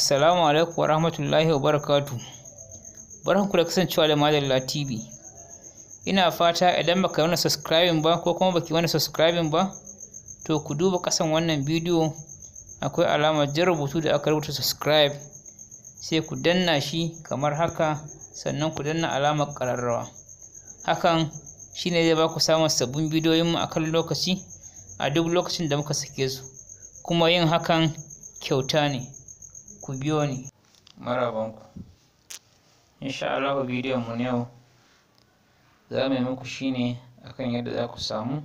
Assalamu alaikum wa rahmatullahi wa barakatu. Barkanku da kasancewa da Madalla TV. Ina fata idan baka yi wani subscribing ba ko kuma baki wani subscribing ba, to ku duba kasan wannan bidiyo akwai alamar jan rubutu da aka rubuta subscribe, sai ku danna shi kamar haka, sannan ku danna alamar ƙararrawa. Hakan shine zai baku samun sabbin bidiyoyin mu akan lokaci a duk lokacin da muka sake su. Kuma yin hakan kyauta ne. Ku biyo ni. Marabanku. Insha Allah bidiyon mu yau za mu yi muku shine akan yadda za ku samu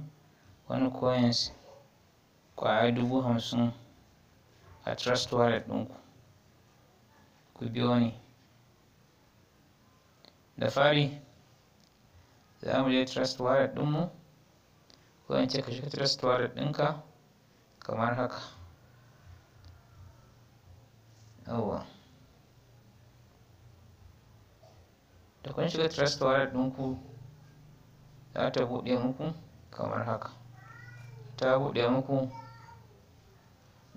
wani coins ƙwaya 50,000 a Trust Wallet ɗinku. Ku biyo ni. Da fari za mu je Trust Wallet ɗinmu, ko in ce ka shiga Trust Wallet ɗinka kamar haka. Yawwa, da kun shiga Trust Wallet ɗinku za ta buɗe muku kamar haka. Ta buɗe muku,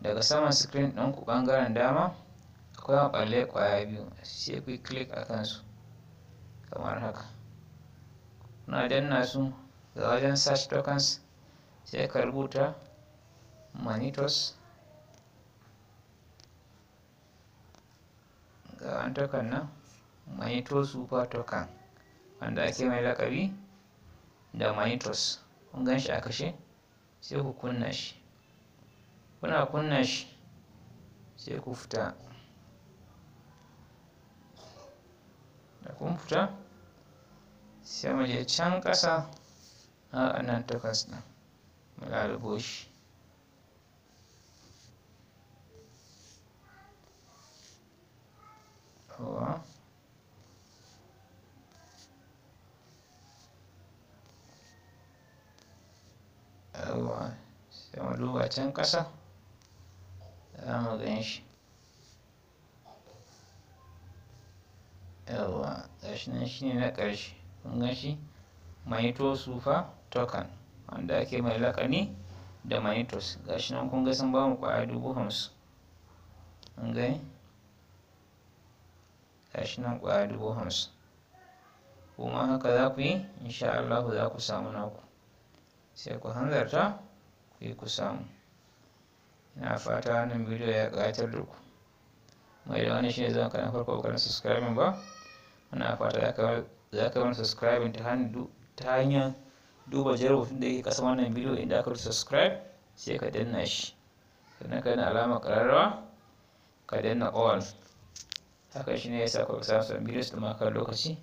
daga saman screen ɗinku ɓangaren dama akwai maɓallai ƙwaya biyu, sai ku yi click a kansu kamar haka. Kuna danna su ga wajen search tokens, sai ka rubuta Manitos. Ga wani token nan, Manito Super Token, wanda ake mai laƙabi da Manitos. Kun gan shi a kashe, sai ku kunna shi. Kuna kunna shi sai ku fita. Da kun fita sai mu je can ƙasa a nan tokens ɗin, mu lalubo shi. Yawwa, sai mu duba can ƙasa za mu gan shi. Yawwa, gashi nan shine na ƙarshe. Kun gan shi, Manito Super Token, wanda ake mai laƙani da Manitos. Gashi nan kun ga sun ba mu ƙwaya 50,000. Kun gani? Gashi nan ƙwaya 50,000. Kuma haka za ku yi, insha Allah za ku samu naku. Sai ku hanzarta ku yi ku samu. Ina fata wannan bidiyo ya ƙayatar da ku. Mai da wani shi ne zan kana farko ƙoƙarin subscribing ba, ina fata za ka wani subscribing ta hanyar duba jan rubutun da yake ƙasa wannan bidiyo inda aka rubuta subscribe, sai ka danna shi. Sannan ka danna alamar ƙararrawa, ka danna all. Haka shi ne ya sa ku samu sabbin bidiyo da makar lokaci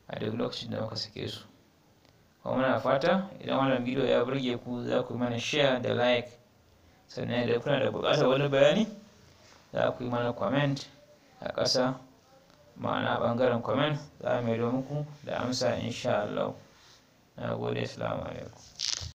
a duk lokacin da muka sake su. Kuma muna fata idan wannan bidiyo ya burge ku za ku yi mana share da like. Sannan idan kuna da buƙatar wani bayani za ku yi mana comment a ƙasa, ma'ana ɓangaren comment za mu maido muku da amsa insha Allah. Na gode, assalamu alaikum.